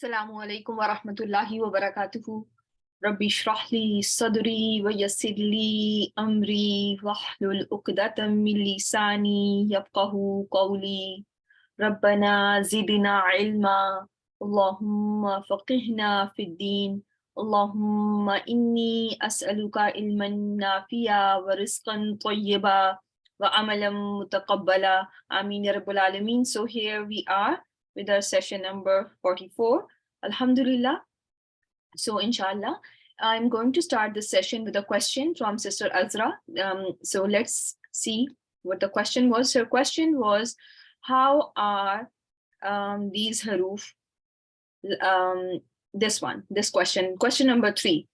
Assalamu alaikum wa rahmatullahi wa barakatuhu. Rabbi shrah li sadri wa yassir li amri wahlul uqdatam min lisani yafqahu qawli. Rabbana zidna ilma. Allahumma faqihna fid din. Allahumma inni as'aluka ilman nafiya wa rizqan tayyiba wa amalan mutaqabbala. Ameen ya Rabbal Alameen. So here we are with our session number 44. Alhamdulillah. So inshallah, I'm going to start the session with a question from Sister Azra. So let's see what the question was. Her question was, how are these haruf, this question number 3.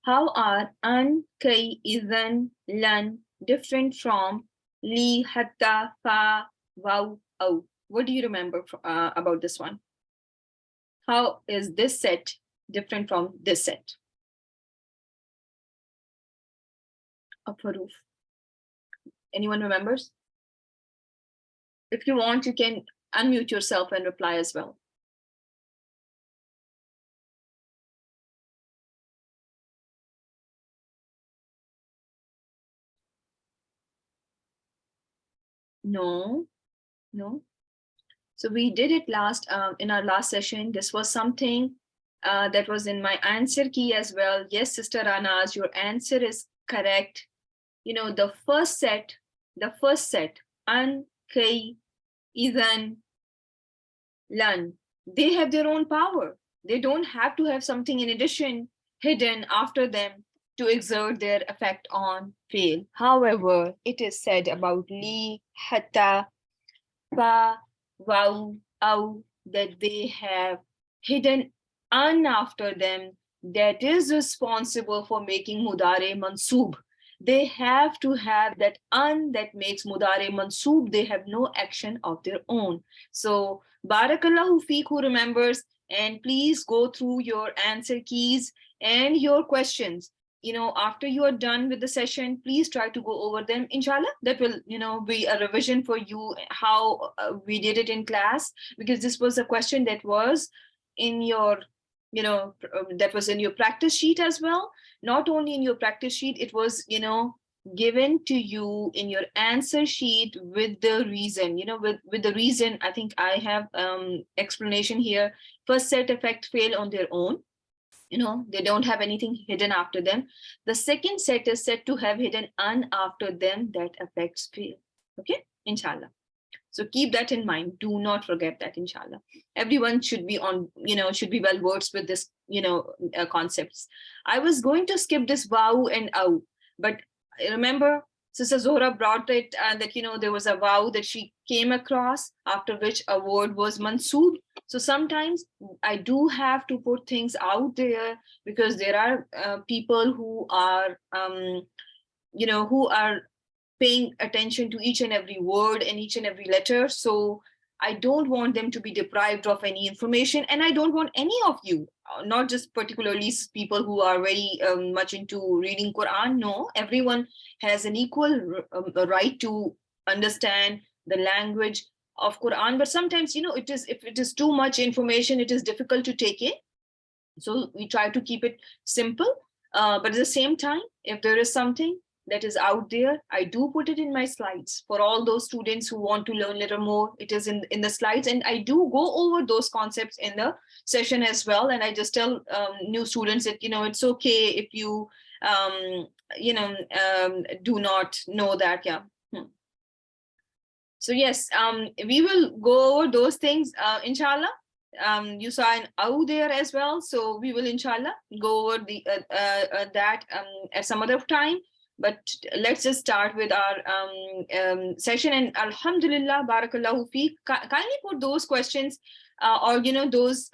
How are an, kay, idhan, lan different from li, hatta, fa, waw, aw? What do you remember about this one? How is this set different from this set of haruf? Anyone remembers? If you want, you can unmute yourself and reply as well. No. So we did it in our last session. This was something that was in my answer key as well. Yes, Sister Ranaz, your answer is correct. You know, the first set, an, kay, idhan, lan, they have their own power. They don't have to have something in addition hidden after them to exert their effect on fail. However, it is said about li, hatta, fa, waw, aw, that they have hidden an after them that is responsible for making mudare mansoob. They have to have that an that makes mudare mansoob. They have no action of their own. So barakallahu feek who remembers, and please go through your answer keys and your questions. You know, after you are done with the session, please try to go over them. Inshallah, that will, be a revision for you, how we did it in class, because this was a question that was in your, that was in your practice sheet as well. Not only in your practice sheet, it was, given to you in your answer sheet with the reason, with the reason. I think I have explanation here. First set effect fail on their own. They don't have anything hidden after them. The second set is said to have hidden an after them that affects fail. Okay, inshallah. So keep that in mind. Do not forget that, inshallah. Everyone should be on, should be well versed with this, concepts. I was going to skip this waw and aw, but remember, Sister Zohra brought it that, there was a waw that she came across after which a word was mansoob. So sometimes I do have to put things out there because there are people who are, who are paying attention to each and every word and each and every letter. So I don't want them to be deprived of any information. And I don't want any of you, not just particularly people who are very much into reading Quran. No, everyone has an equal right to understand the language of Quran. But sometimes, if it is too much information, it is difficult to take in. So we try to keep it simple. But at the same time, if there is something that is out there, I do put it in my slides for all those students who want to learn a little more. It is in the slides, and I do go over those concepts in the session as well. And I just tell new students that, it's okay if you, do not know that. Yeah. So yes, we will go over those things, inshallah. You saw an aw there as well. So we will, inshallah, go over that at some other time. But let's just start with our session. And alhamdulillah, barakallahu feek, kindly put those questions or, those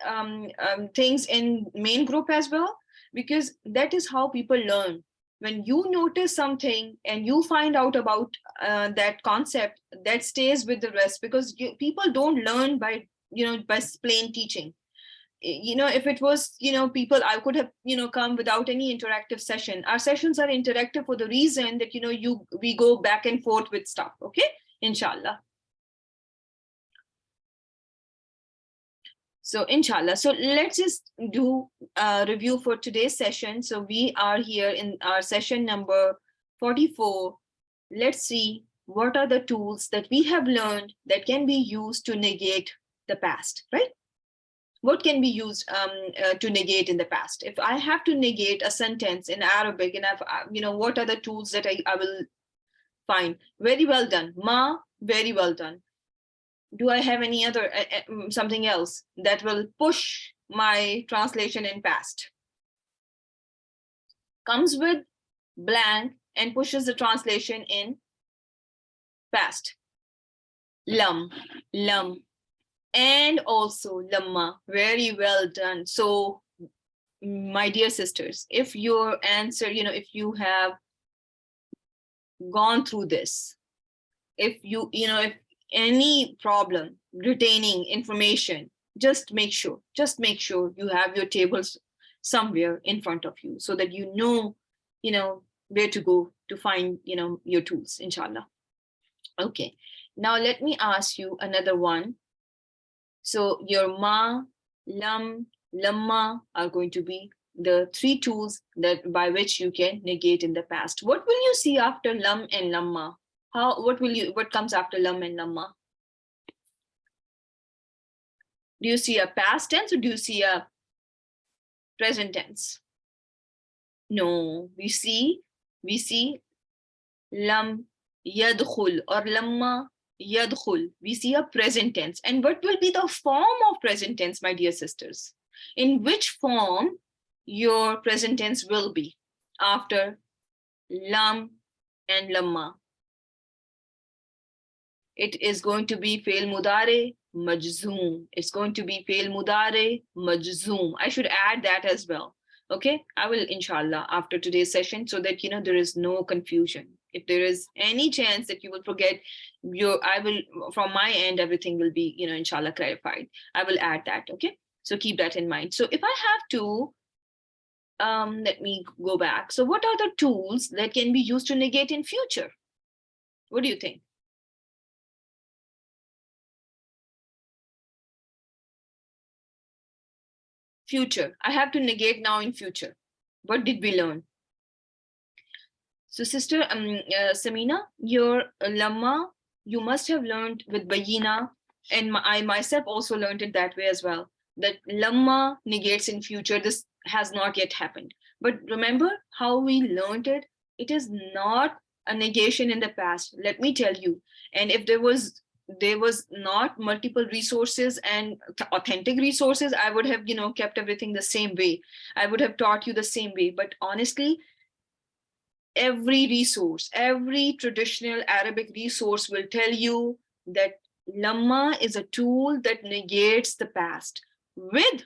things in main group as well, because that is how people learn. When you notice something and you find out about that concept, that stays with the rest, because people don't learn by, by plain teaching. If it was, people, I could have, come without any interactive session. Our sessions are interactive for the reason that, we go back and forth with stuff. Okay, inshallah. So inshallah, so let's just do a review for today's session. So we are here in our session number 44. Let's see what are the tools that we have learned that can be used to negate the past, right? What can be used to negate in the past? If I have to negate a sentence in Arabic, and what are the tools that I will find? Very well done. Ma, very well done. Do I have any other something else that will push my translation in past? Comes with blank and pushes the translation in past. Lam, and also lamma. Very well done. So, my dear sisters, if your answer, if you have gone through this, if any problem retaining information, just make sure you have your tables somewhere in front of you so that you know where to go to find your tools, inshallah. Okay, now let me ask you another one. So your ma, lam, lamma are going to be the three tools that by which you can negate in the past. What will you see after lam and lamma? What comes after lam and lamma? Do you see a past tense or do you see a present tense? No, we see lam yadkhul or lamma yadkhul. We see a present tense. And what will be the form of present tense, my dear sisters? In which form your present tense will be after lam and lamma? It is going to be fail mudare majzoom. It's going to be fail mudare majzoom. I should add that as well. Okay, I will inshallah after today's session so that there is no confusion. If there is any chance that you will forget, I will, from my end, everything will be inshallah clarified. I will add that. Okay, so keep that in mind. So if I have to let me go back. So what are the tools that can be used to negate in future? What do you think? Future. I have to negate now in future. What did we learn? So sister Samina, your lamma, you must have learned with bayina, and I myself also learned it that way as well, that lamma negates in future. This has not yet happened. But remember how we learned it? It is not a negation in the past. Let me tell you. And if there was not multiple resources and authentic resources, I would have kept everything the same way. I would have taught you the same way. But honestly, every resource, every traditional Arabic resource will tell you that lamma is a tool that negates the past with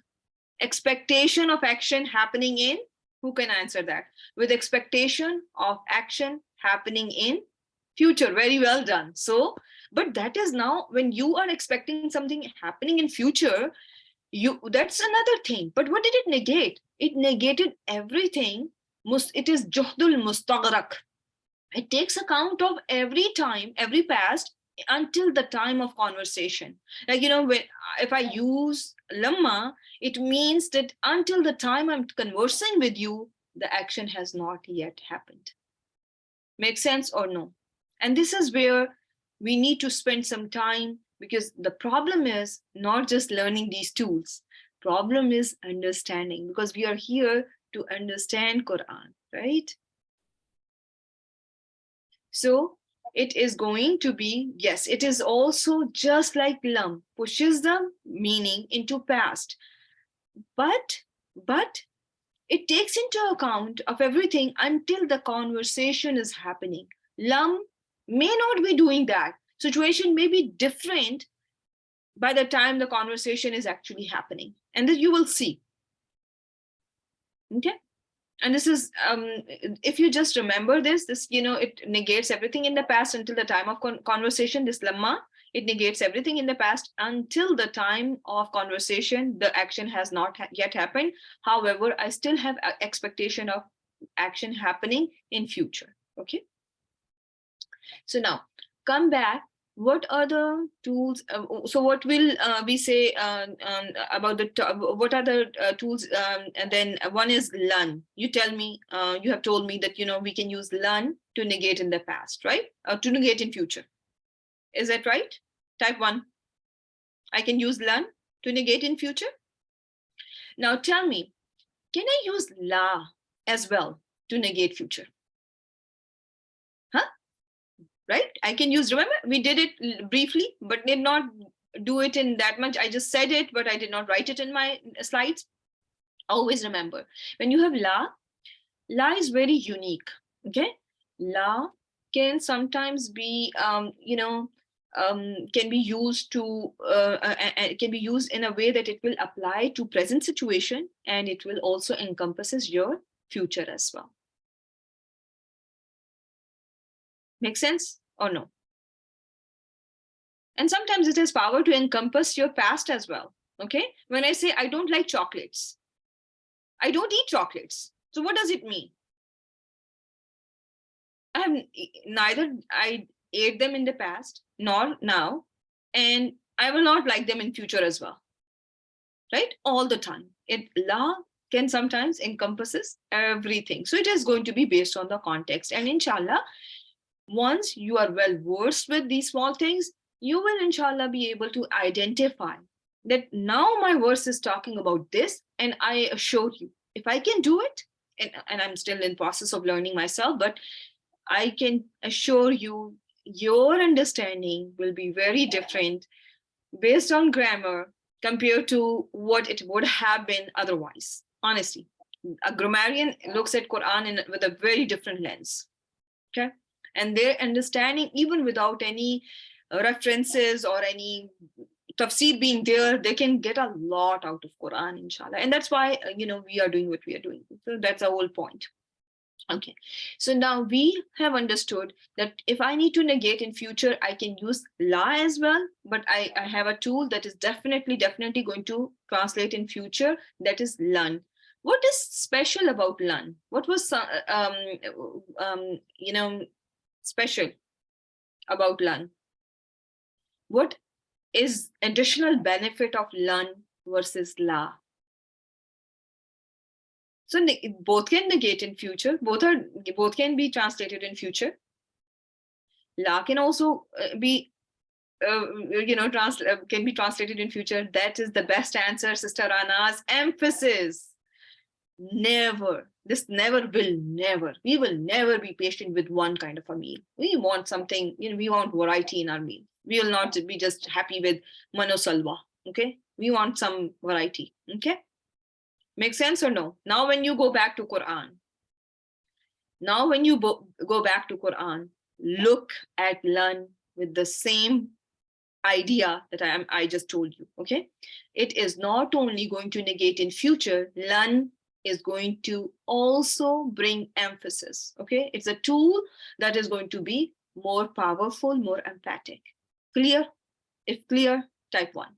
expectation of action happening in, who can answer that? With expectation of action happening in future. Very well done. So, but that is now when you are expecting something happening in future, that's another thing. But what did it negate? It negated everything. It is juhdul mustaghraq. It takes account of every time, every past until the time of conversation. Like, if I use lamma, it means that until the time I'm conversing with you, the action has not yet happened. Make sense or no? And this is where we need to spend some time, because the problem is not just learning these tools. Problem is understanding, because we are here to understand Quran, right? So it is going to be, yes, it is also just like lam, pushes the meaning into past. But it takes into account of everything until the conversation is happening. Lam may not be doing that. Situation may be different by the time the conversation is actually happening. And then you will see. Okay. And this is, if you just remember this, it negates everything in the past until the time of conversation. This lamma, it negates everything in the past until the time of conversation. The action has not yet happened. However, I still have an expectation of action happening in future. Okay. So now come back What are the tools? So what will we say about what are the tools? And then one is learn. You tell me, you have told me that, we can use learn to negate in the past, right? Or to negate in future. Is that right? Type 1. I can use learn to negate in future. Now tell me, can I use la as well to negate future? Huh? Right? I can use, remember, we did it briefly, but did not do it in that much. I just said it, but I did not write it in my slides. Always remember, when you have la is very unique, okay? La can sometimes be, can be used to, can be used in a way that it will apply to present situation, and it will also encompasses your future as well. Make sense or no? And sometimes it has power to encompass your past as well. Okay, when I say I don't like chocolates, I don't eat chocolates. So what does it mean? I have neither I ate them in the past nor now, and I will not like them in future as well. Right? All the time. La can sometimes encompasses everything. So it is going to be based on the context. And inshallah, once you are well versed with these small things, you will inshallah be able to identify that now my verse is talking about this, and I assure you, if I can do it, and I'm still in process of learning myself, but I can assure you, your understanding will be very different based on grammar compared to what it would have been otherwise. Honestly, a grammarian looks at Quran with a very different lens. Okay, and their understanding, even without any references or any tafsir being there, they can get a lot out of Quran, inshallah. And that's why we are doing what we are doing. So that's the whole point. Okay, so now we have understood that if I need to negate in future, I can use la as well, but I have a tool that is definitely going to translate in future, that is learn. What is special about learn? What was special about learn? What is additional benefit of learn versus la? So both can negate in future. Both can be translated in future. La can also be can be translated in future. That is the best answer, Sister Rana's emphasis. Never. This never will never. We will never be patient with one kind of a meal. We want something, we want variety in our meal. We will not be just happy with mano salwa. Okay. We want some variety. Okay. Make sense or no? Now, when you go back to Quran, look at learn with the same idea that I just told you. Okay, it is not only going to negate in future. Learn is going to also bring emphasis. Okay, it's a tool that is going to be more powerful, more emphatic. Clear? If clear, type 1.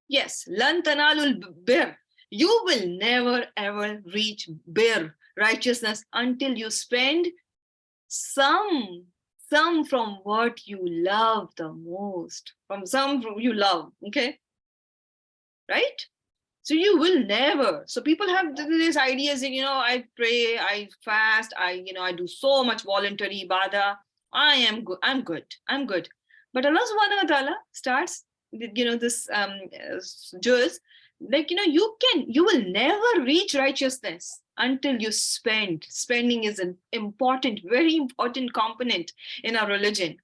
Yes, lan tanalul bir. You will never ever reach bir, righteousness, until you spend some from what you love the most, from you love. Okay, right? So you will never. So people have these ideas that, I pray, I fast, I do so much voluntary ibadah. I am good. I'm good. But Allah subhanahu wa ta'ala starts, this jewels, like, you will never reach righteousness until you spend. Spending is an important, very important component in our religion.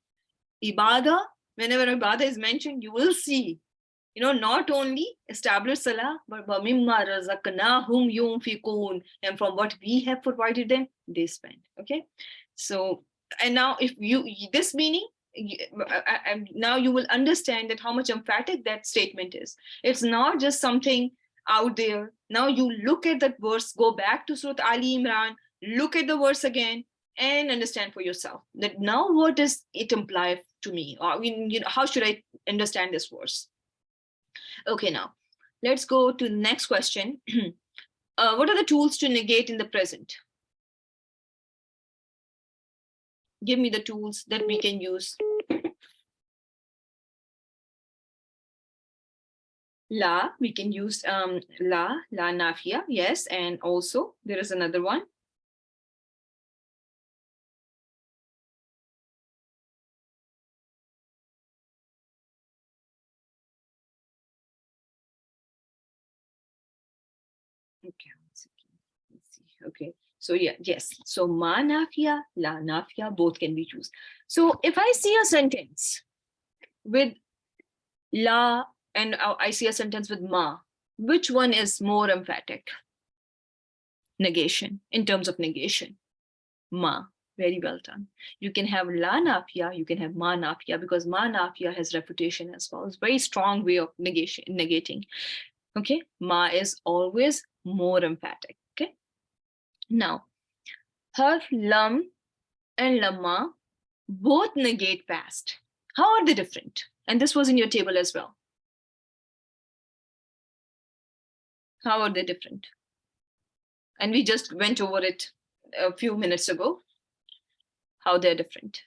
Ibadah, whenever ibadah is mentioned, you will see, not only establish salah, but mimma razaqnahum yunfiqun, and from what we have provided them, they spend. Okay, so, and now if this meaning, now you will understand that how much emphatic that statement is. It's not just something out there. Now you look at that verse, go back to Surah Ali Imran, look at the verse again, and understand for yourself that now what does it imply to me? Or, how should I understand this verse? Okay, now let's go to the next question. What are the tools to negate in the present? Give me the tools that we can use. La, we can use la nafia, yes, and also there is another one. Okay, let's see. Okay, so yeah, yes. So ma nafia, la nafia, both can be used. So if I see a sentence with la and I see a sentence with ma, which one is more emphatic? Negation, in terms of negation. Ma, very well done. You can have la nafia, you can have ma nafia, because ma nafia has refutation as well. It's a very strong way of negating. Okay, ma is always more emphatic. Okay, now harf lam and lamma both negate past. How are they different? And this was in your table as well. How are they different? And we just went over it a few minutes ago, how they're different.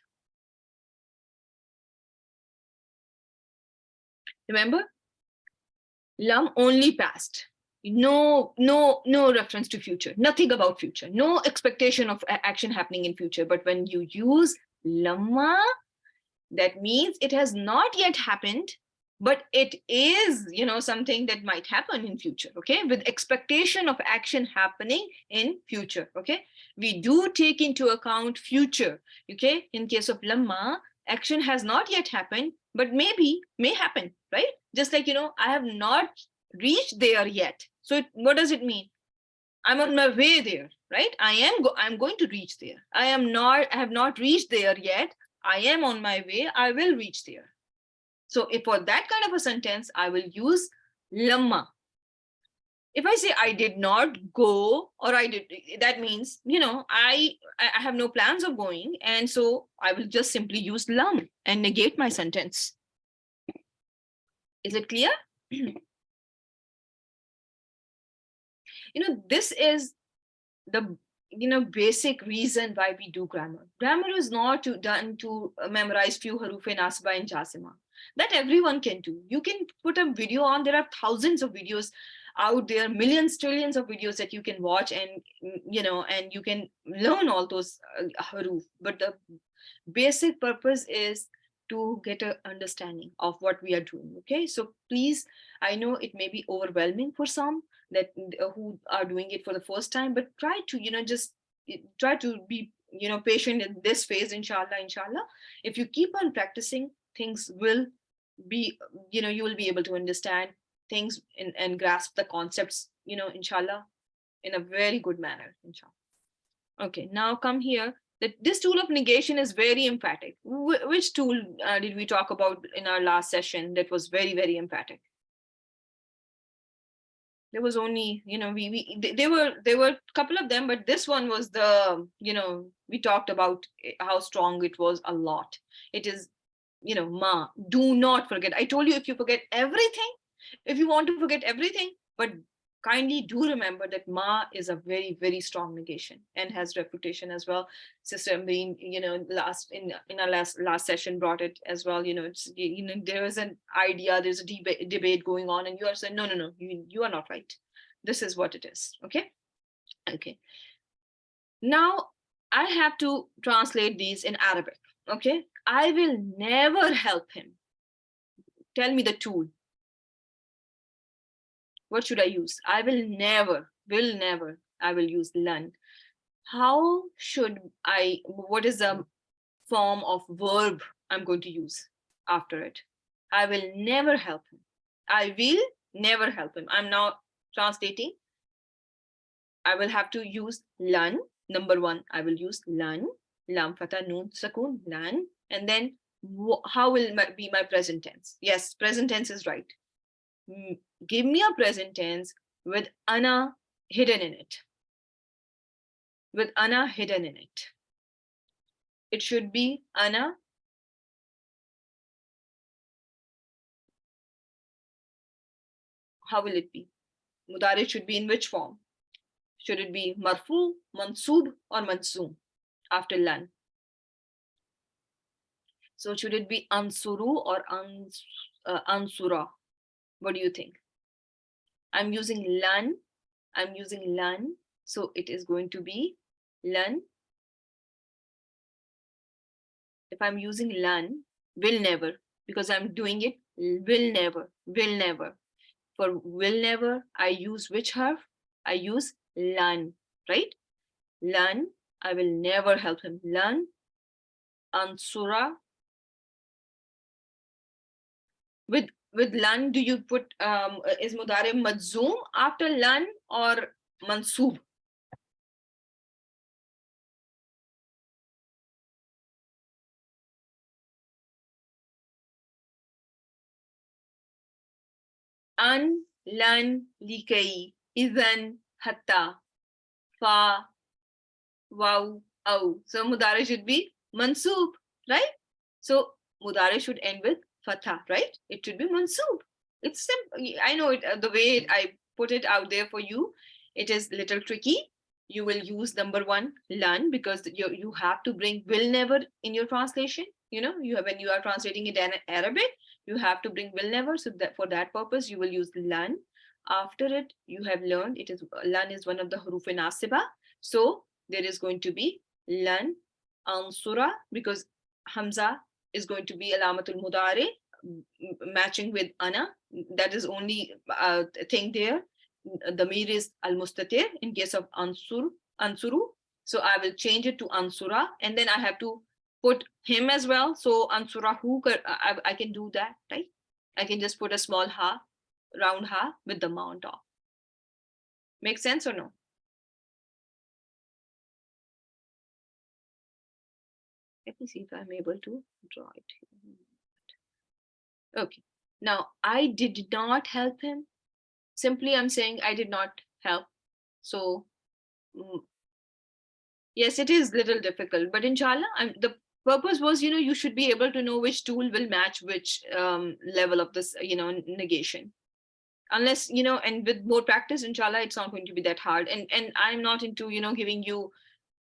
Remember, lam only past. No reference to future, nothing about future, no expectation of action happening in future. But when you use lamma, that means it has not yet happened, but it is, something that might happen in future. Okay, with expectation of action happening in future. Okay, we do take into account future. Okay, in case of lamma, action has not yet happened, but may happen, right? Just like, I have not reached there yet. So what does it mean? I'm on my way there, right? I'm going to reach there. I have not reached there yet. I am on my way. I will reach there. So if for that kind of a sentence, I will use lamma. If I say I did not go, or I did, that means, I have no plans of going. And so I will just simply use lam and negate my sentence. Is it clear? This is the basic reason why we do grammar. Grammar is not done to memorize few harufe nasba and jazima. That everyone can do. You can put a video on. There are thousands of videos out there, millions, trillions of videos that you can watch, and and you can learn all those haruf. But the basic purpose is to get an understanding of what we are doing. Okay, so please, I know it may be overwhelming for some that who are doing it for the first time, but try to just try to be patient in this phase. Inshallah, if you keep on practicing, things will be, you will be able to understand things and grasp the concepts, inshallah, in a very good manner, inshallah. Okay, now come here. This tool of negation is very emphatic. Which tool did we talk about in our last session that was very, very emphatic? There was only, there were a couple of them, but this one was the, we talked about how strong it was a lot. It is, ma, do not forget. I told you, if you forget everything, if you want to forget everything, but kindly do remember that ma is a very, very strong negation and has refutation as well. Sister Amreen, in our last session brought it as well. It's, there is an idea, there's a debate going on, and you are saying, no, you are not right. This is what it is. Okay. Now I have to translate these in Arabic. Okay, I will never help him. Tell me the tool. What should I use? I will never, I will use lan. How should what is the form of verb I'm going to use after it? I will never help him. I will never help him. I'm now translating. I will have to use lan. Number one, I will use lan. Lam fatha noon sakun, lan. And then how will be my present tense? Yes, present tense is right. Give me a present tense with ana hidden in it. With ana hidden in it. It should be ana. How will it be? Mudari should be in which form? Should it be marfu, mansub, or mansum after lan? So should it be ansuru or ansura? What do you think? I'm using lan. I'm using lan. So it is going to be lan. If I'm using lan, will never, because I'm doing it will never, will never. For will never, I use which harf? I use lan, right? Lan, I will never help him. Lan, ansura. With lan, do you put is mudare majzoom after lan or mansoob? An, lan, likai, idhan, hatta, fa, wow, au. So mudare should be mansoob, right? So mudare should end with fatha, right? It should be mansoob. It's simple. I know it, the way I put it out there for you, it is little tricky. You will use number one, lan, because you have to bring will never in your translation. You know, you have, when you are translating it in Arabic, you have to bring will never. So that for that purpose, you will use lan. After it, you have learned it is lan is one of the huruf nasiba. So there is going to be lan ansura, because hamza is going to be alamatul mudare matching with ana. That is only thing there. The mir is al mustatir in case of ansuru. So I will change it to ansura, and then I have to put him as well. So ansura who I can do that, right? I can just put a small ha, round ha with the ma on top. Make sense or no? Let me see if I'm able to draw it. Okay. Now, I did not help him. Simply, I'm saying I did not help. So, yes, it is a little difficult, but inshallah, the purpose was, you should be able to know which tool will match which level of this, negation. Unless, and with more practice, inshallah, it's not going to be that hard. And I'm not into, giving you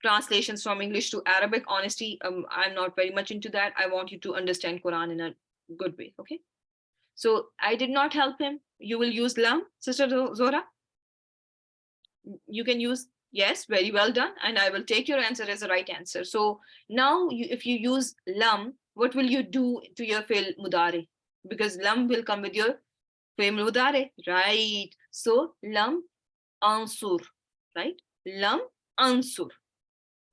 translations from English to Arabic. Honesty, I'm not very much into that. I want you to understand Quran in a good way. Okay. So I did not help him. You will use lam, Sister Zora. You can use yes, very well done. And I will take your answer as a right answer. So now if you use lam, what will you do to your fi'l mudare? Because lam will come with your fi'l mudare, right? So lam ansur, right? Lam ansur.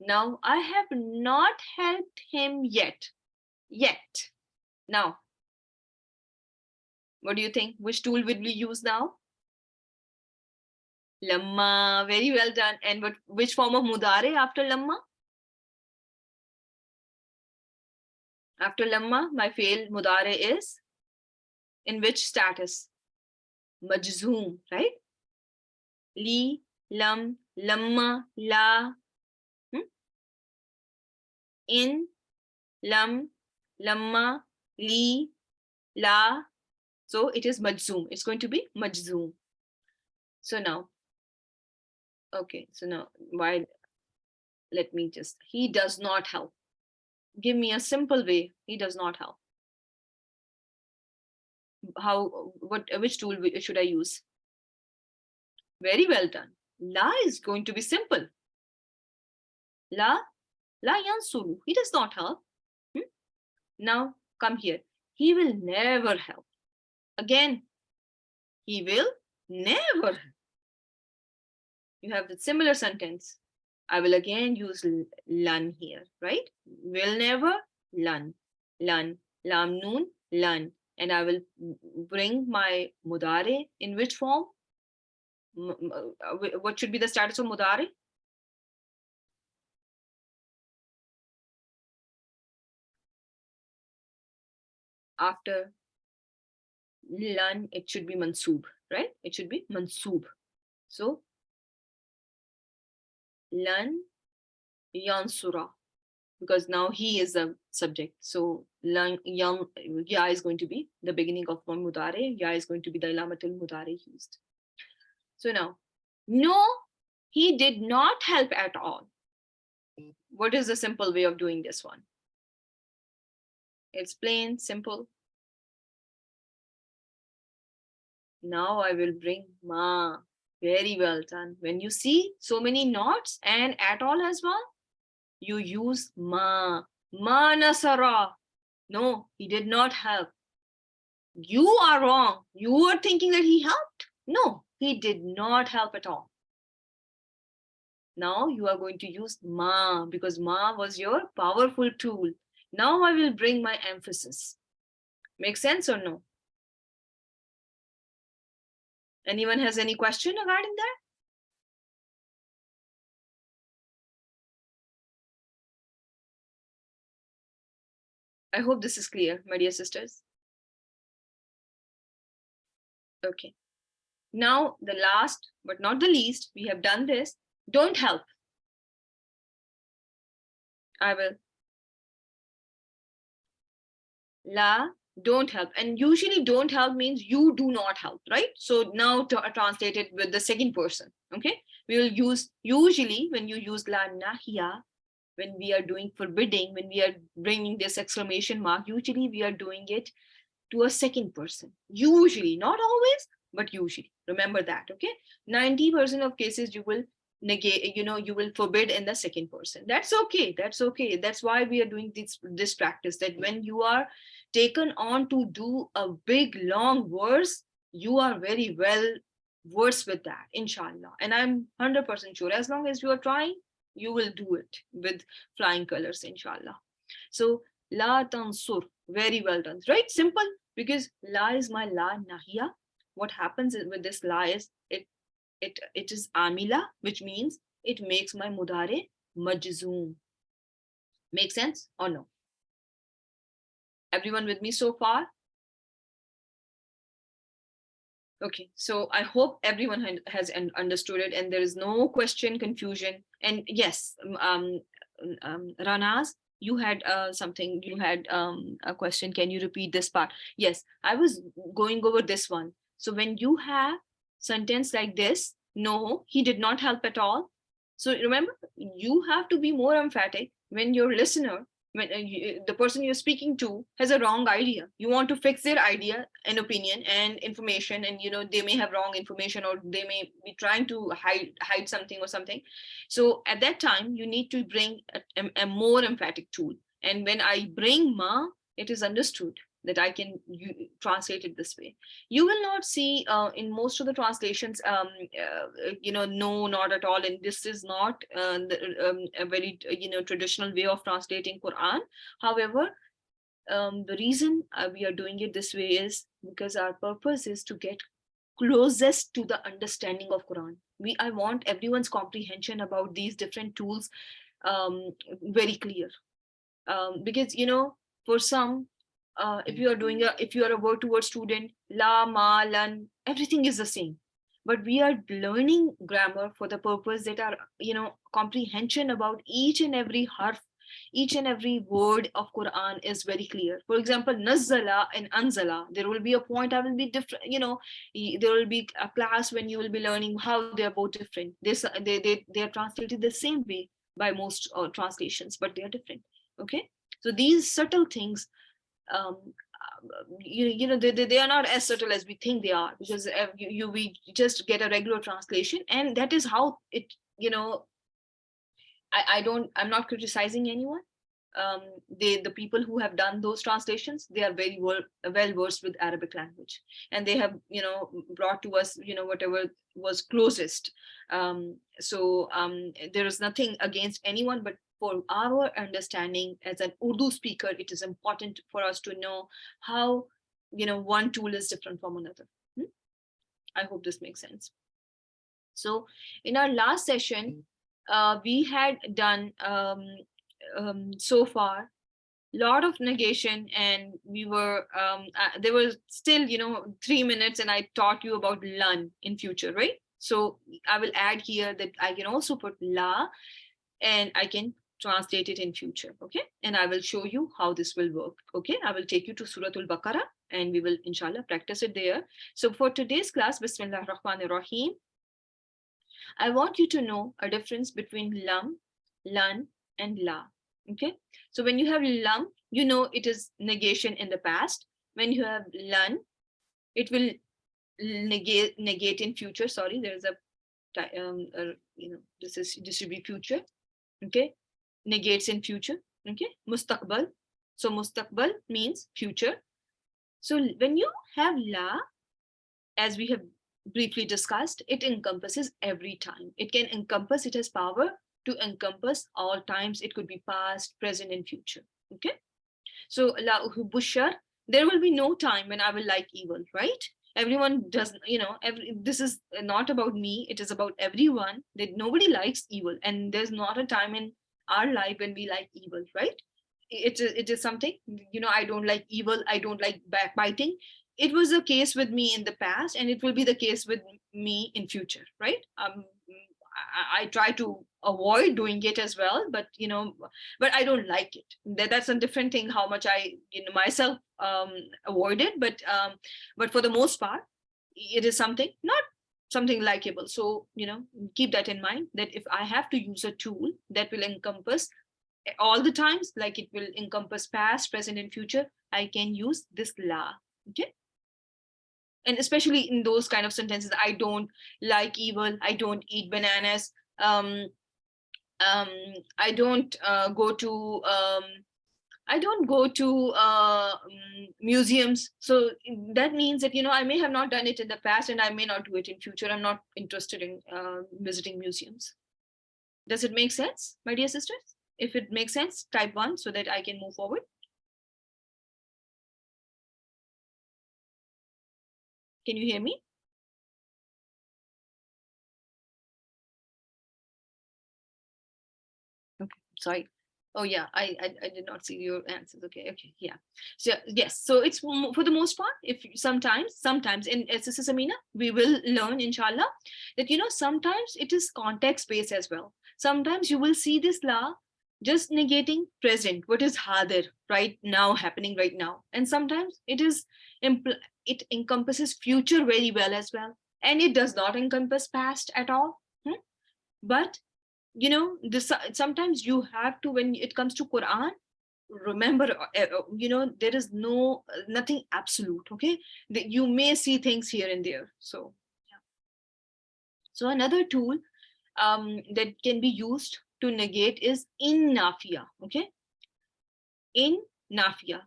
Now I have not helped him yet. Yet. Now, what do you think? Which tool will we use now? Lamma, very well done. And which form of mudare after lamma? After lamma, my fail mudare is in which status? Majzoom, right? Li, lam, lamma, la. In, lam, lamma, li, la. So it is majzoom. It's going to be majzoom. So now, okay, so now why? Let me just, he does not help. Give me a simple way. He does not help. Which tool should I use? Very well done. La is going to be simple. La yansuru. He does not help. Now come here. He will never help. Again, he will never help. You have the similar sentence. I will again use lan here, right? Will never, lan. Lan. Lam noon, lan. And I will bring my mudare in which form? What should be the status of mudare? After lan, it should be mansoob, right? It should be mansoob. So lan yansura, because now he is the subject. So lan ya is going to be the beginning of one mudare. Ya is going to be the ilamatul mudare used. So now, no, he did not help at all. What is the simple way of doing this one? It's plain, simple. Now I will bring ma. Very well done. When you see so many nots and at all as well, you use ma. Ma nasara. No, he did not help. You are wrong. You are thinking that he helped. No, he did not help at all. Now you are going to use ma because ma was your powerful tool. Now I will bring my emphasis. Make sense or no? Anyone has any question regarding that? I hope this is clear, my dear sisters. Okay. Now, the last but not the least, we have done this. Don't help. I will. La, don't help. And usually don't help means you do not help, right? So now to translate it with the second person, okay? We will use, usually when you use la nahiya, when we are doing forbidding, when we are bringing this exclamation mark, usually we are doing it to a second person. Usually, not always, but usually. Remember that, okay? 90% of cases you will negate, you will forbid in the second person. That's okay. That's okay. That's why we are doing this practice, that when you are taken on to do a big long verse, you are very well versed with that, inshallah. And I'm 100% sure, as long as you are trying, you will do it with flying colors, inshallah. So la tansur, very well done, right? Simple, because la is my la nahiya. What happens with this la is it is amila, which means it makes my mudare majzoom. Make sense or no? Everyone with me so far? Okay, so I hope everyone has understood it and there is no question, confusion. And yes, Ranaz, you had something, you had a question. Can you repeat this part? Yes, I was going over this one. So when you have sentence like this, no, he did not help at all. So remember, you have to be more emphatic when your listener, when the person you're speaking to has a wrong idea. You want to fix their idea and opinion and information, and they may have wrong information, or they may be trying to hide something or something. So at that time, you need to bring a more emphatic tool. And when I bring ma, it is understood that I can translate it this way. You will not see in most of the translations, no, not at all. And this is not a very, traditional way of translating Quran. However, the reason we are doing it this way is because our purpose is to get closest to the understanding of Quran. I want everyone's comprehension about these different tools very clear. Because, for some, if you are a word to word student, la, ma, lan, everything is the same. But we are learning grammar for the purpose that our, comprehension about each and every harf, each and every word of Quran is very clear. For example, nazzala and anzala, there will be a point I will be different, there will be a class when you will be learning how they are both different. They are translated the same way by most translations, but they are different. Okay, so these subtle things, they are not as subtle as we think they are, because we just get a regular translation, and that is how it, I'm not criticizing anyone. The people who have done those translations, they are very well versed with Arabic language, and they have brought to us whatever was closest. There is nothing against anyone, but for our understanding as an Urdu speaker, it is important for us to know how one tool is different from another. I hope this makes sense. So in our last session, we had done so far lot of negation, and we were there was still 3 minutes, and I taught you about learn in future, right? So I will add here that I can also put la, and I can translate it in future. Okay, and I will show you how this will work. Okay, I will take you to Suratul Baqarah, and we will inshallah practice it there. So for today's class, Bismillah ar-Rahman ar-Rahim, I want you to know a difference between lam, lan, and la. Okay, so when you have lam, you know it is negation in the past. When you have lan, it will negate in future. Sorry, there is a this should be future. Okay, negates in future. Okay, mustaqbal. So mustaqbal means future. So when you have la, as we have briefly discussed, it encompasses every time. It can encompass, it has power to encompass all times. It could be past, present, and future. Okay. So la uhibbu shar, there will be no time when I will like evil, right? Everyone does, this is not about me, it is about everyone, that nobody likes evil. And there's not a time in our life when we like evil, right? It is something, I don't like evil, I don't like backbiting. It was a case with me in the past, and it will be the case with me in future, right? I try to avoid doing it as well, but I don't like it. That's a different thing, how much I myself avoid it. But for the most part, it is something not something likable. So keep that in mind, that if I have to use a tool that will encompass all the times, like it will encompass past, present, and future, I can use this la. Okay. And especially in those kind of sentences, I don't like evil, I don't eat bananas, um, um, I don't go to museums. So that means that I may have not done it in the past, and I may not do it in future. I'm not interested in visiting museums. Does it make sense, my dear sisters? If it makes sense, type 1 so that I can move forward. Can you hear me? Okay, sorry. Oh yeah, I did not see your answers. Okay, yeah. So yes, so it's for the most part. If sometimes in Sister Samina, we will learn, inshallah, that sometimes it is context based as well. Sometimes you will see this law just negating present, what is hadir, right now, happening right now, and sometimes it encompasses future very well as well, and it does not encompass past at all. But this sometimes you have to, when it comes to Quran, remember, there is nothing absolute. Okay, that you may see things here and there. So yeah. So another tool that can be used to negate is in nafia. Okay, in nafia.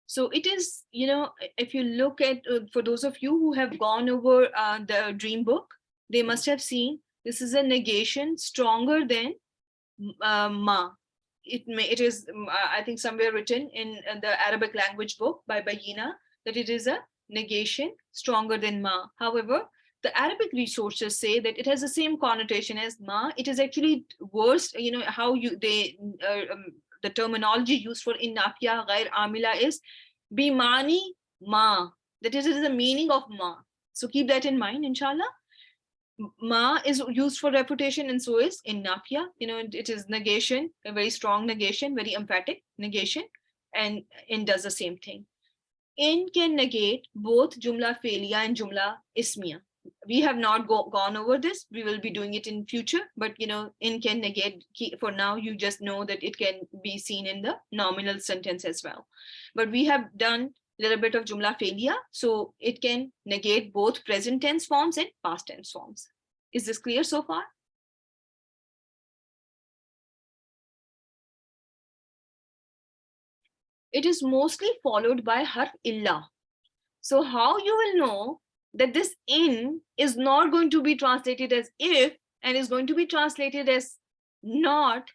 So it is, if you look at, for those of you who have gone over the dream book, they must have seen this is a negation stronger than ma. It is, I think, somewhere written in the Arabic language book by Bayina, that it is a negation stronger than ma. However, the Arabic resources say that it has the same connotation as ma. It is actually worse. How the terminology used for in nafiya ghair amila is bimani ma. That is the meaning of ma. So keep that in mind, inshallah. Ma is used for refutation, and so is in nafia. It is negation, a very strong negation, very emphatic negation, and in does the same thing. In can negate both jumla felia and jumla ismiya. We have not gone over this. We will be doing it in future, but in can negate, for now you just know that it can be seen in the nominal sentence as well. But we have done a little bit of jumla felia, so it can negate both present tense forms and past tense forms. Is this clear so far? It is mostly followed by harf illa. So how you will know that this in is not going to be translated as if and is going to be translated as not?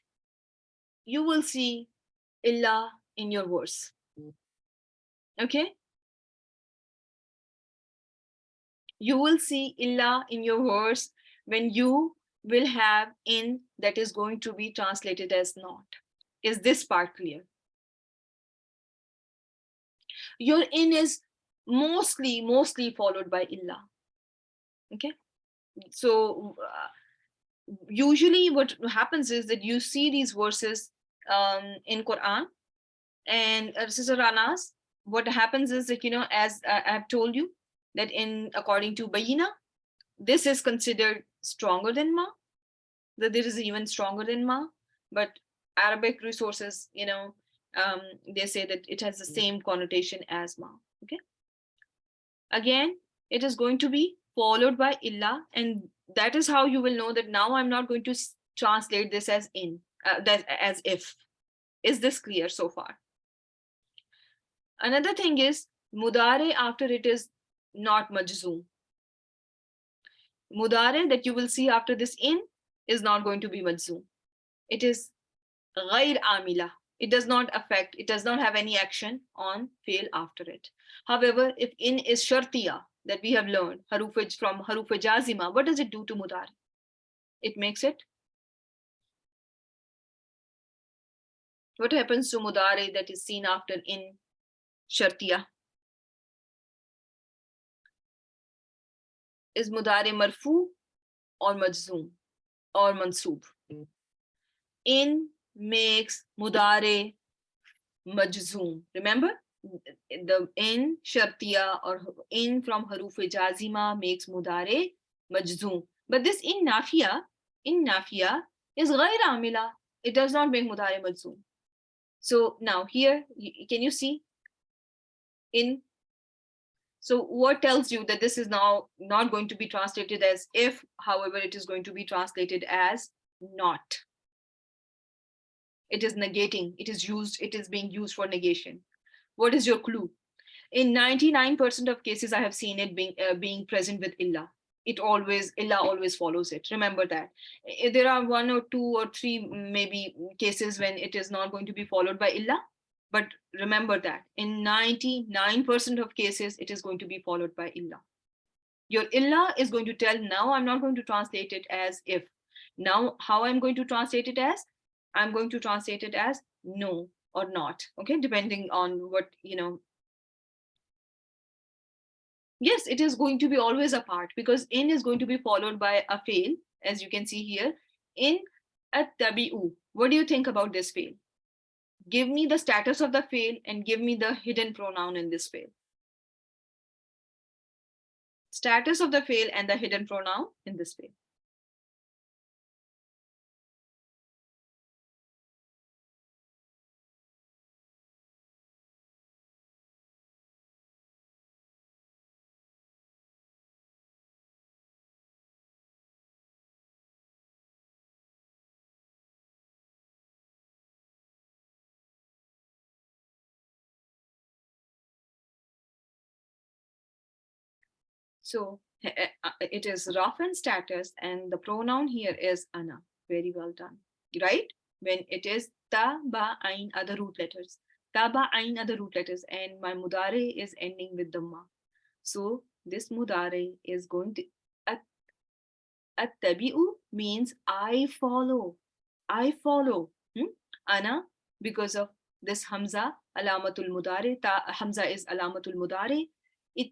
You will see illa in your verse. Okay, you will see illa in your verse when you will have in that is going to be translated as not. Is this part clear? Your in is mostly followed by illa. Okay, so usually what happens is that you see these verses in Quran, and Sister Ranas, what happens is that as I have told you, that in according to Bayina, this is considered stronger than ma, that this is even stronger than ma. But Arabic resources they say that it has the same connotation as ma. Okay. Again, it is going to be followed by illa, and that is how you will know that now I'm not going to translate this as in, that as if. Is this clear so far? Another thing is mudare after it is not majzoom. Mudare that you will see after this in is not going to be majzoom. It is ghair amila. It does not affect, it does not have any action on fail after it. However, if in is shartiya that we have learned, from haruf jazima, what does it do to mudare? It makes it. What happens to mudare that is seen after in shartiya? Is mudare marfu or majzoom or mansoob? In makes mudare majzoom. Remember, the in shartiya or in from haruf jazima makes mudare majzoom. But this in nafiya is ghair amila. It does not make mudare majzoom. So now here, can you see in? So what tells you that this is now not going to be translated as if, however, it is going to be translated as not. It is negating, it is being used for negation. What is your clue? In 99% of cases, I have seen it being present with illa. Illa always follows it. Remember that. There are 1 or 2 or 3 maybe cases when it is not going to be followed by illa. But remember that in 99% of cases, it is going to be followed by illa. Your illa is going to tell, now I'm not going to translate it as if. Now, how I'm going to translate it as? I'm going to translate it as no or not. Okay, depending on what, Yes, it is going to be always a part because in is going to be followed by a fail, as you can see here. In at-tabi'u. What do you think about this fail? Give me the status of the fail and give me the hidden pronoun in this fail. Status of the fail and the hidden pronoun in this fail. So it is Rafin status and the pronoun here is ana. Very well done, right? When it is ta, ba, ain, other root letters. Ta, ba, ain, other root letters, and my mudare is ending with the ma. So this mudare is going to, at-tabi'u means I follow. I follow. Ana, because of this hamza, alamatul mudare, hamza is alamatul mudare. It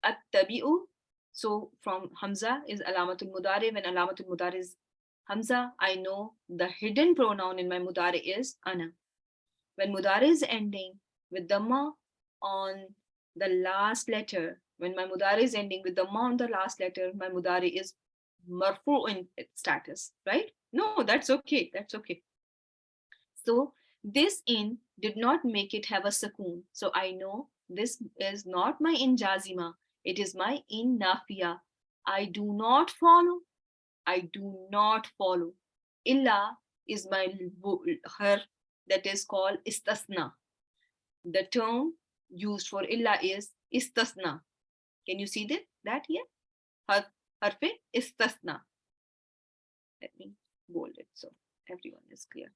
at-tabi'u, so from hamza is alamatul mudare. When alamatul mudare is hamza, I know the hidden pronoun in my mudare is ana. When mudare is ending with dhamma on the last letter, when my mudare is ending with dhamma on the last letter, my mudare is marfu in status, right? No, that's okay. That's okay. So this in did not make it have a sakoon. So I know this is not my in jazima. It is my in nafiya. I do not follow. I do not follow. Illa is my her that is called istasna. The term used for illa is istasna. Can you see that here? Harfe istasna. Let me bold it so everyone is clear.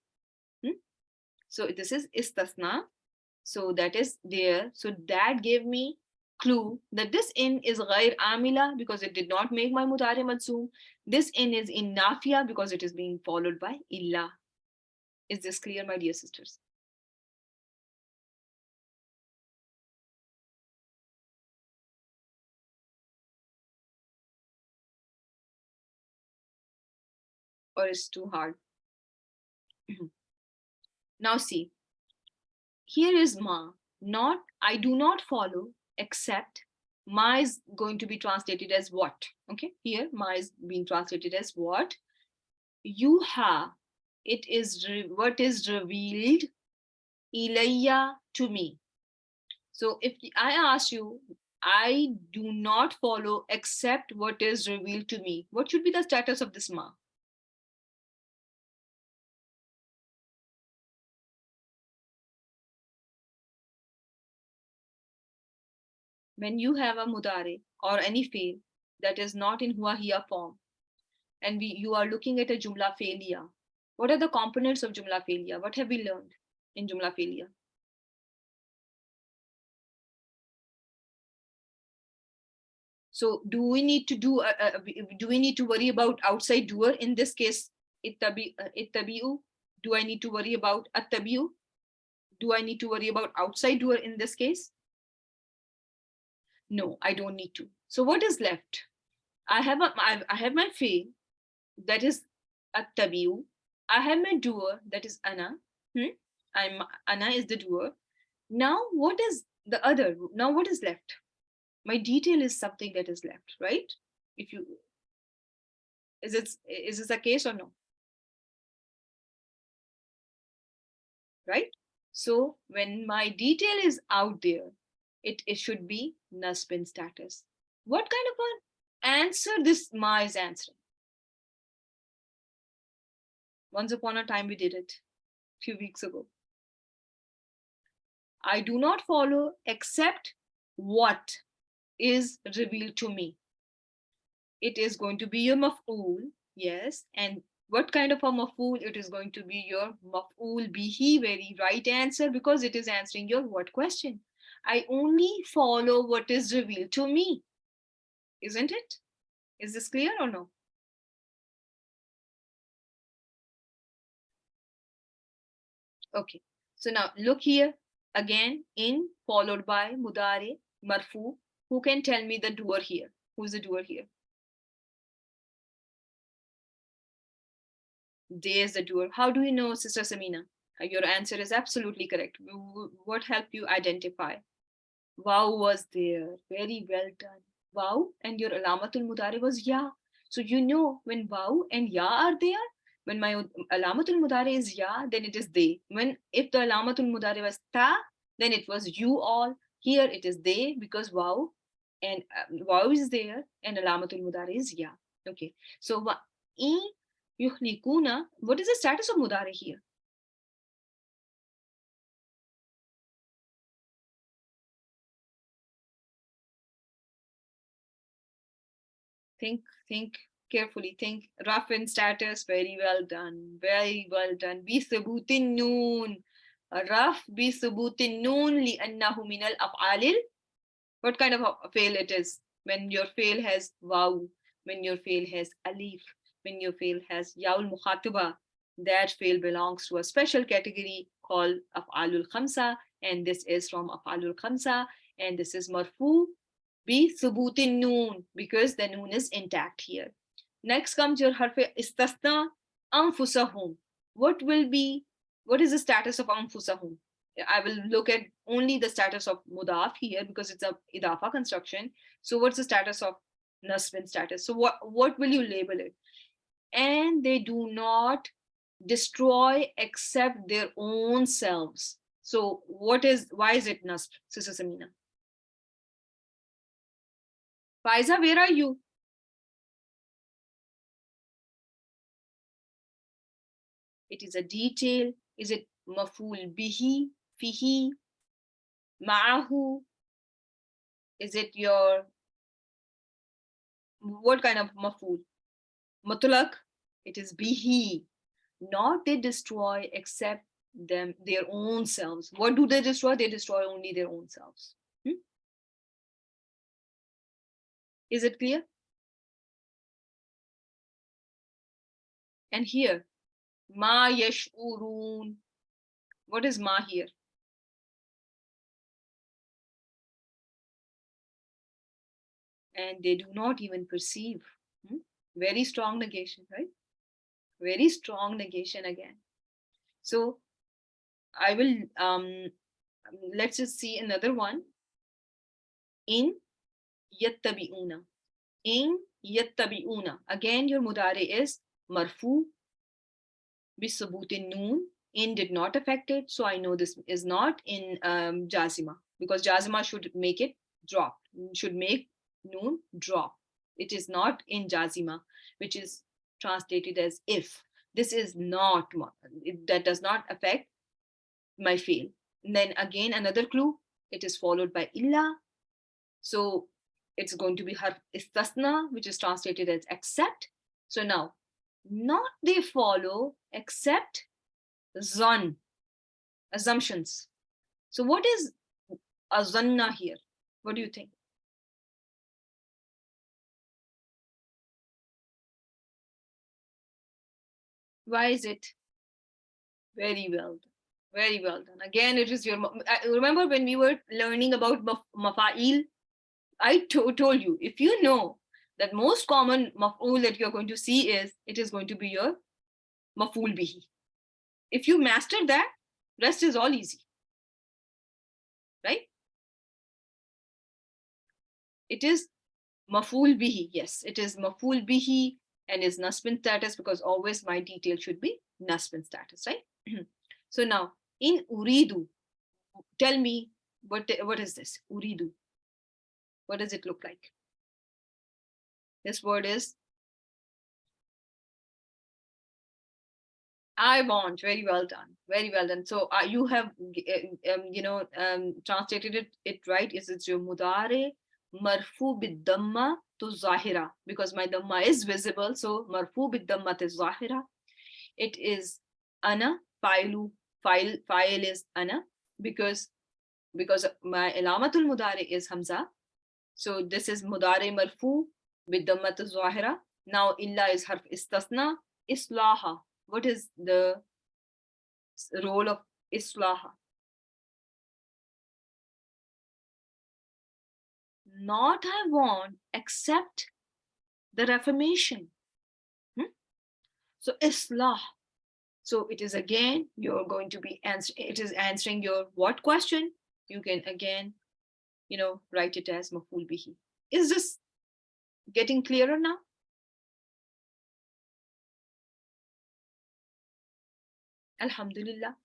So this is istasna. So that is there. So that gave me clue that this in is ghair amila because it did not make my mudare majzoom. This in is in nafiya because it is being followed by illa. Is this clear, my dear sisters? Or is too hard? Now see, here is ma. Not, I do not follow, except ma is going to be translated as what? Okay, here ma is being translated as what? You have, it is what is revealed ilayya, to me. So if I ask you, I do not follow except what is revealed to me, what should be the status of this ma? When you have a mudare or any fail that is not in huwa hiya form, and you are looking at a jumla failure, what are the components of jumla failure? What have we learned in jumla failure? So do we need to worry about outside doer in this case? Ittabi'u. Do I need to worry about attabi'u? Do I need to worry about outside doer in this case? No, I don't need to. So what is left? I have my fail, that is attabi'u. I have my doer, that is ana. Ana is the doer. Now what is the other? Now what is left? My detail is something that is left, right? If you is this a case or no? Right? So when my detail is out there, it should be nasbin status. What kind of an answer this ma is answering? Once upon a time we did it a few weeks ago. I do not follow except what is revealed to me. It is going to be your maf'ul, yes, and what kind of a maf'ul? It is going to be your maf'ul bihi, very right answer, because it is answering your what question. I only follow what is revealed to me, isn't it? Is this clear or no? Okay, so now look here again, in followed by mudare marfu. Who can tell me the doer here? Who's the doer here? There's the doer. How do you know, Sister Samina? Your answer is absolutely correct. What helped you identify? Wow was there. Very well done. Wow, and your alamatul mudare was ya. So you know when wow and ya are there, when my alamatul mudare is ya, then it is they. When if the alamatul mudare was ta, then it was you all. Here it is they, because wow and wow is there and alamatul mudare is ya. Okay. So in yuhlikuna, what is the status of mudare here? Think carefully. Think rough in status. Very well done. Very well done. بثبوت noon. Rough بثبوت noon لأنه من الأفعال. What kind of a fail it is? When your fail has waw, when your fail has alif, when your fail has yaul mukhatiba, that fail belongs to a special category called af'alul khamsa, and this is from af'alul khamsa, and this is marfu bi subutin noon, because the noon is intact here. Next comes your harf istasna anfusahum. What is the status of anfusahum? I will look at only the status of mudaf here because it's a idafa construction. So what's the status of nasbin status? So what will you label it? And they do not destroy except their own selves. So why is it nasb, Sister Samina? Faiza, where are you? It is a detail. Is it maful bihi, fihi, ma'ahu? Is it your, what kind of maful? Mutlaq, it is bihi. Not they destroy except their own selves. What do they destroy? They destroy only their own selves. Is it clear? And here, ma yash'urun. What is ma here? And they do not even perceive. Very strong negation, right? Very strong negation again. So I will, let's just see another one. In yattabi'una. In yattabi'una. Again, your mudare is marfu bisubutin noon. In did not affect it. So I know this is not in jazima, because jazima should make it drop, should make noon drop. It is not in jazima, which is translated as if. This is not, that does not affect my fail. And then again, another clue, it is followed by illa. So it's going to be harf istasna, which is translated as except. So now, not they follow except zan, assumptions. So what is azanna here? What do you think? Why is it? Very well done. Very well done. Again, it is your. I remember when we were learning about mafa'il, I told you, if you know that most common maf'ul that you're going to see is, it is going to be your maf'ul bihi. If you master that, rest is all easy. Right? It is maf'ul bihi. Yes, it is maf'ul bihi and is nasbin status, because always my detail should be nasbin status, right? So now in uridu, tell me what is this uridu? What does it look like? This word is I want. Very well done. Very well done. So you have translated it right. Is it your mudare marfu bid damma to zahira, because my damma is visible, so marfu bid damma to zahira. It is ana failu, file is ana, because my alamatul mudare is hamza. So this is mudare marfu bid damma to zahira. Now illa is harf istasna. Islaha, what is the role of islaha? Not I want, except the reformation. So islah. So it is again, you're going to be it is answering your what question. You can again, write it as maf'ul bihi. Is this getting clearer now? Alhamdulillah.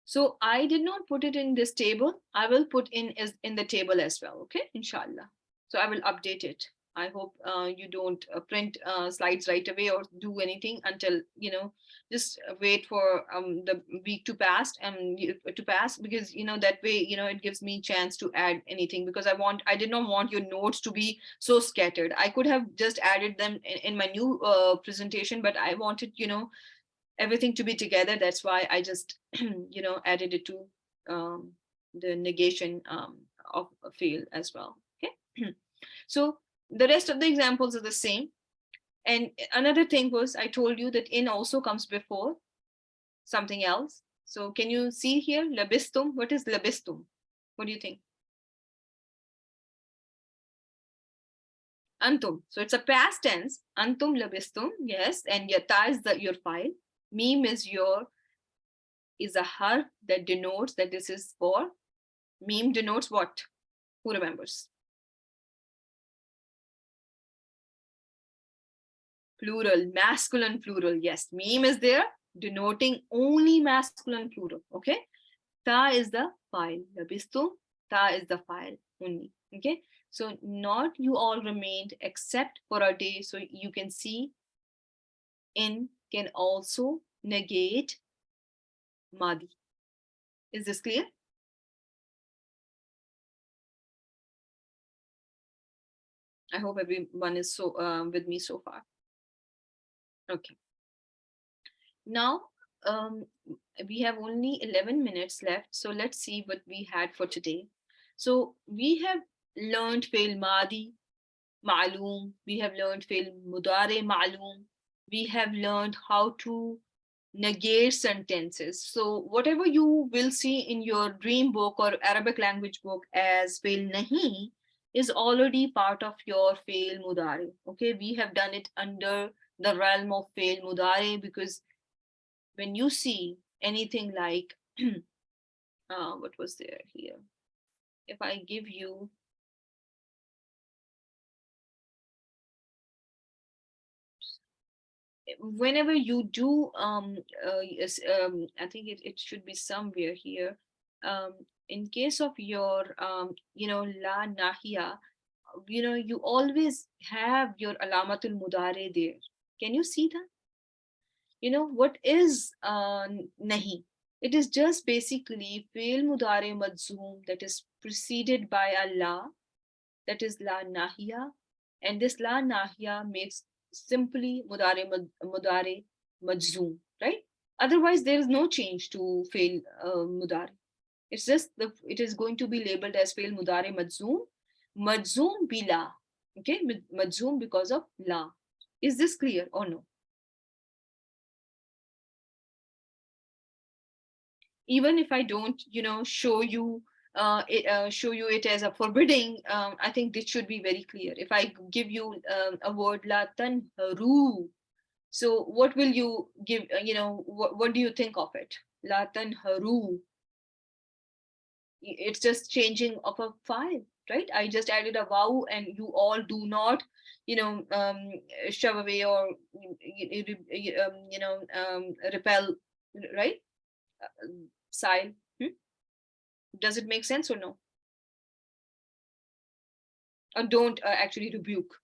So I did not put it in this table. I will put in the table as well. Okay, inshallah. So I will update it. I hope you don't print slides right away or do anything until, just wait for the week to pass because, that way, it gives me chance to add anything, because I did not want your notes to be so scattered. I could have just added them in my new presentation, but I wanted, everything to be together. That's why I just added it to the negation of a fail as well. Okay. So the rest of the examples are the same. And another thing was, I told you that in also comes before something else. So can you see here labistum? What is labistum? What do you think? Antum. So it's a past tense. Antum labistum. Yes. And yata is your file. Meme is a harf that denotes that this is for. Meme denotes what? Who remembers? Plural, masculine plural. Yes, meme is there denoting only masculine plural. Okay. Ta is the file. Labistum. Ta is the file only. Okay. So not you all remained except for a day. So you can see in can also negate Madi. Is this clear? I hope everyone is with me so far. Okay. Now we have only 11 minutes left. So let's see what we had for today. So we have learned fail Madi, Ma'loom. We have learned fail Mudare, Ma'loom. We have learned how to negate sentences. So whatever you will see in your dream book or Arabic language book as fail nahi is already part of your fail mudare. Okay, we have done it under the realm of fail mudare, because when you see anything like what was there here, if I give you whenever you do, yes, I think it should be somewhere here. In case of your, la nahiya, you always have your alamatul mudare there. Can you see that? What is nahi? It is just basically fi'l mudare majzoom that is preceded by a la, that is la nahiya, and this la nahiya makes simply mudare majzoom, right? Otherwise, there is no change to fi'l mudare. It's just it is going to be labeled as fi'l mudare majzoom bila. Okay, majzoom because of la. Is this clear or no? Even if I don't, show you show you it as a forbidding, I think this should be very clear. If I give you a word la tanharu, so what will you give? What do you think of it? La tanharu. It's just changing of a file, right? I just added a wow, and you all do not, shove away or repel, right? Sile. Does it make sense or no? Or don't actually rebuke.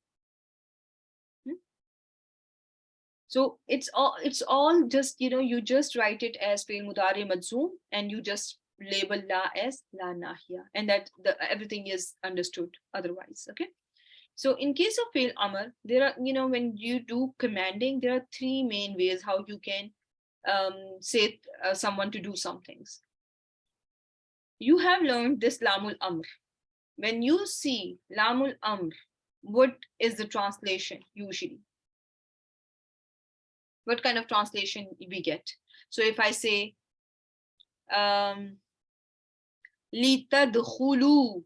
So it's all just, you just write it as fi'l mudari majzoom, and you just label la as la nahiya, and that everything is understood otherwise. Okay. So in case of fi'l amr, there are, when you do commanding, there are three main ways how you can say someone to do some things. You have learned this lamul amr. When you see lamul amr, what is the translation usually? What kind of translation we get? So if I say litadkhulu,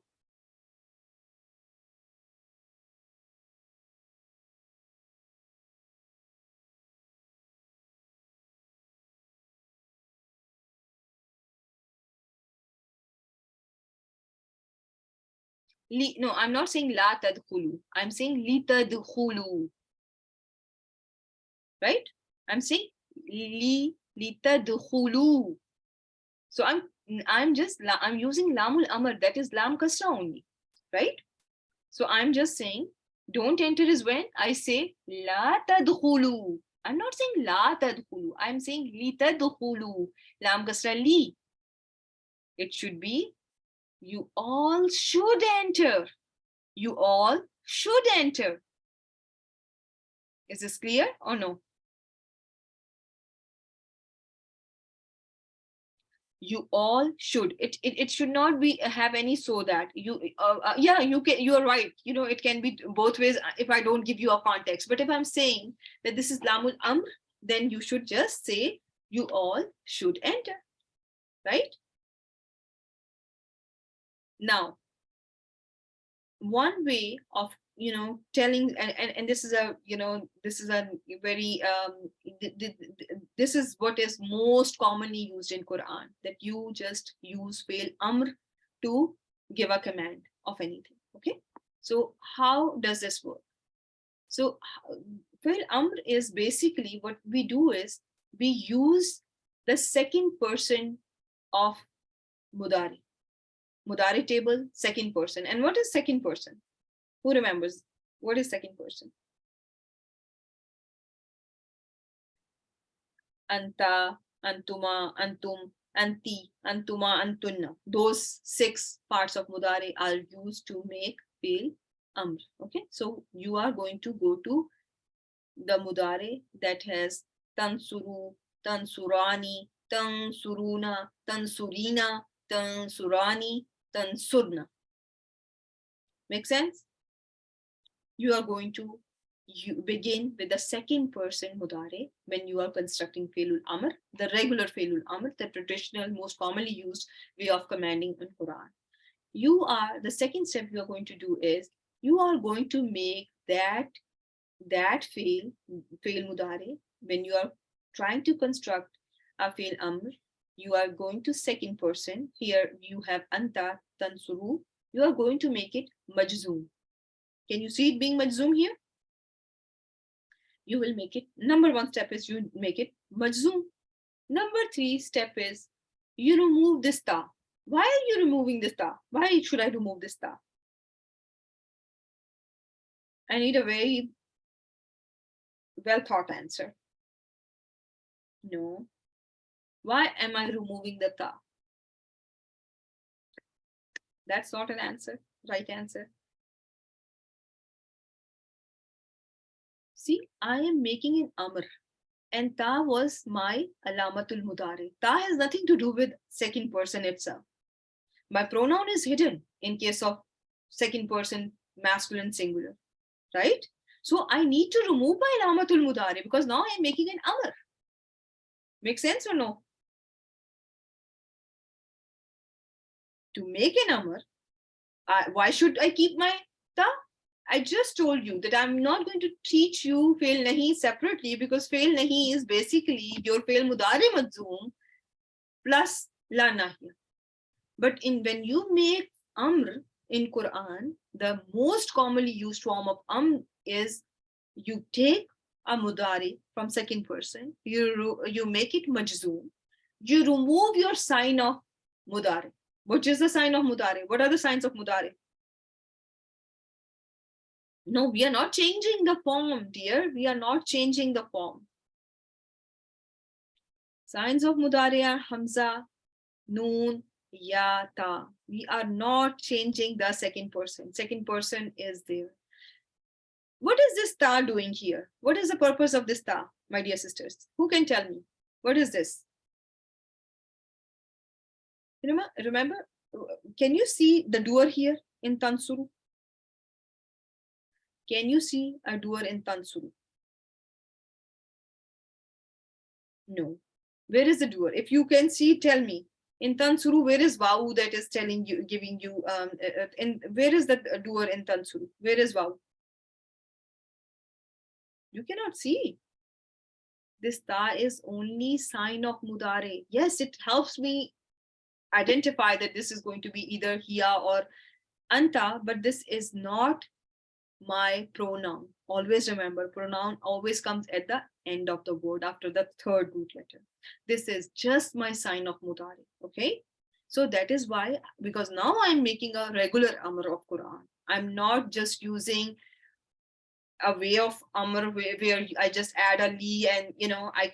no, I'm not saying la tadkhulu. I'm saying litadkhulu. Right? I'm saying litadkhulu. So I'm using lamul amr, that is lam kasra only, right? So I'm just saying don't enter is when I say la tadkhulu. I'm not saying la tadkhulu. I'm saying li tadkhulu. Lam kasra li. It should be you all should enter. You all should enter. Is this clear or no? You all should. It should not be have any so that you yeah, you're right. It can be both ways if I don't give you a context. But if I'm saying that this is lamul amr, then you should just say you all should enter, right? Now, one way of telling, and this is a this is a very this is what is most commonly used in Quran, that you just use fail amr to give a command of anything. Okay, so how does this work? So fail amr is basically what we do is we use the second person of mudari table, second person. And what is second person? Who remembers? What is second person? Anta, antuma, antum, anti, antuma, antunna. Those 6 parts of mudari are used to make fi'l amr. Okay, so you are going to go to the mudari that has tansuru, tansurani, tansuruna, tansurina, tansurani, tansurna. Make sense? You are going to begin with the second person mudare when you are constructing fi'lul amr, the regular fi'lul amr, the traditional, most commonly used way of commanding in Quran. The second step you are going to do is you are going to make that fi'l mudare when you are trying to construct a fi'l amr. You are going to second person. Here you have anta, tansuru. You are going to make it majzoom. Can you see it being majzoom here? you will make it, number one step is you make it majzoom. Number three step is you remove this ta. Why are you removing this ta? Why should I remove this ta? I need a very well thought answer. No. Why am I removing the ta? That's not an answer, right answer. See, I am making an amr, and ta was my alamatul mudari. Ta has nothing to do with second person itself. My pronoun is hidden in case of second person masculine singular, right? So I need to remove my alamatul mudari because now I'm making an amr. Make sense or no? To make an amr, why should I keep my ta? I just told you that I'm not going to teach you fail nahi separately because fail nahi is basically your fail mudari majzoom plus la nahiya. But when you make amr in Quran, the most commonly used form of amr is you take a mudari from second person, you make it majzoom, you remove your sign of mudari. Which is the sign of mudari? What are the signs of mudari? No, we are not changing the form, dear. We are not changing the form. Signs of mudari are hamza, noon, ya, ta. We are not changing the second person. Second person is there. What is this ta doing here? What is the purpose of this ta, my dear sisters? Who can tell me? What is this? Remember, can you see the doer here in Tansuru? Can you see a doer in Tansuru? No. Where is the doer? If you can see, tell me. In Tansuru, where is Wau that is telling you, giving you, where is the doer in Tansuru? Where is Wau? You cannot see. This ta is only sign of mudare. Yes, it helps me identify that this is going to be either hiya or anta, but this is not my pronoun. Always remember, pronoun always comes at the end of the word after the third root letter. This is just my sign of mudari. Okay, so that is why, because now I'm making a regular amr of Quran. I'm not just using a way of amr where I just add a li and I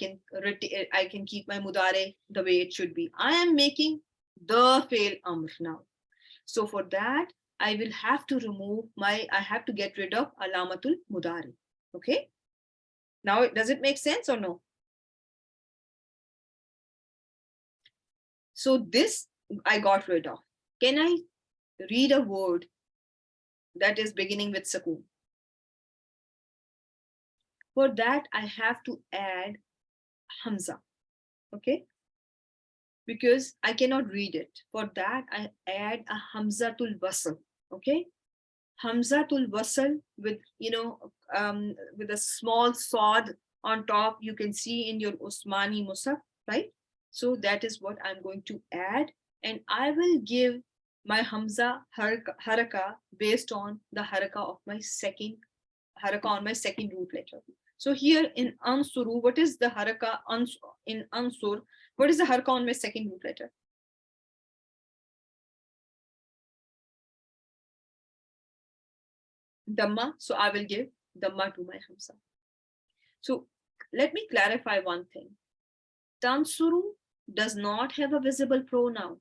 can keep my mudare the way it should be. I am making the fail amr now. So for that, I will have to I have to get rid of alamatul mudari. Okay. Now, does it make sense or no? So this I got rid of. Can I read a word that is beginning with sakoon? For that, I have to add hamza. Okay. Because I cannot read it. For that, I add a hamzatul wasl. Okay. Hamzatul wasl with with a small sod on top. You can see in your Usmani Musaf, right? So that is what I'm going to add, and I will give my hamza haraka based on the haraka of my second root letter. So here in ansuru, what is the haraka in ansur? What is the haraka on my second root letter? Dhamma. So I will give Dhamma to my hamza. So let me clarify one thing. Tansuru does not have a visible pronoun,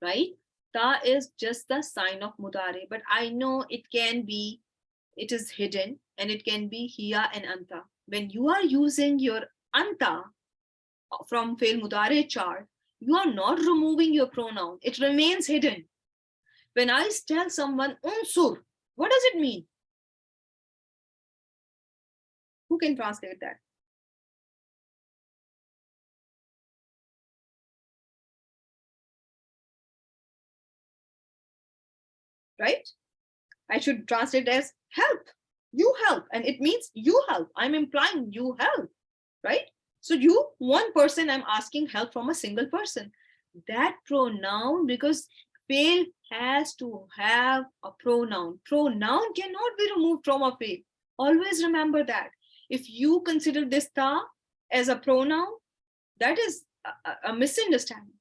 right? Ta is just the sign of mudare, but I know it is hidden, and it can be hiya and anta. When you are using your anta from fail mudare chart, you are not removing your pronoun. It remains hidden. When I tell someone unsur, what does it mean? Who can translate that? Right? I should translate as help. You help. And it means you help. I'm implying you help. Right? So you, one person, I'm asking help from a single person. That pronoun, because fail has to have a pronoun. Pronoun cannot be removed from a fail. Always remember that. If you consider this ta as a pronoun, that is a misunderstanding.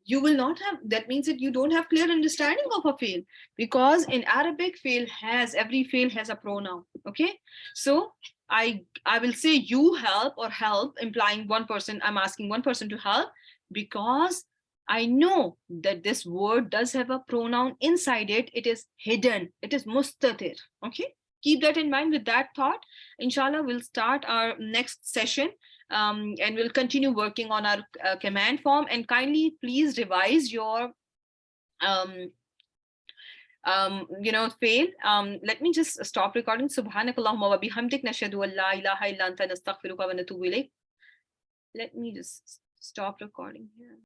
You will not have, that means that you don't have clear understanding of a fail, because in Arabic every fail has a pronoun. Okay, so I will say you help or help, implying one person. I'm asking one person to help because I know that this word does have a pronoun inside it. It is hidden, it is mustatir. Okay, keep that in mind. With that thought, inshallah, we'll start our next session, and we'll continue working on our command form. And kindly please revise your fail. Let me just stop recording. Subhanakallahumma wa bihamdik, nashhadu an la ilaha illa anta, nastaghfiruka wa natubu ilayk. Let me just stop recording here.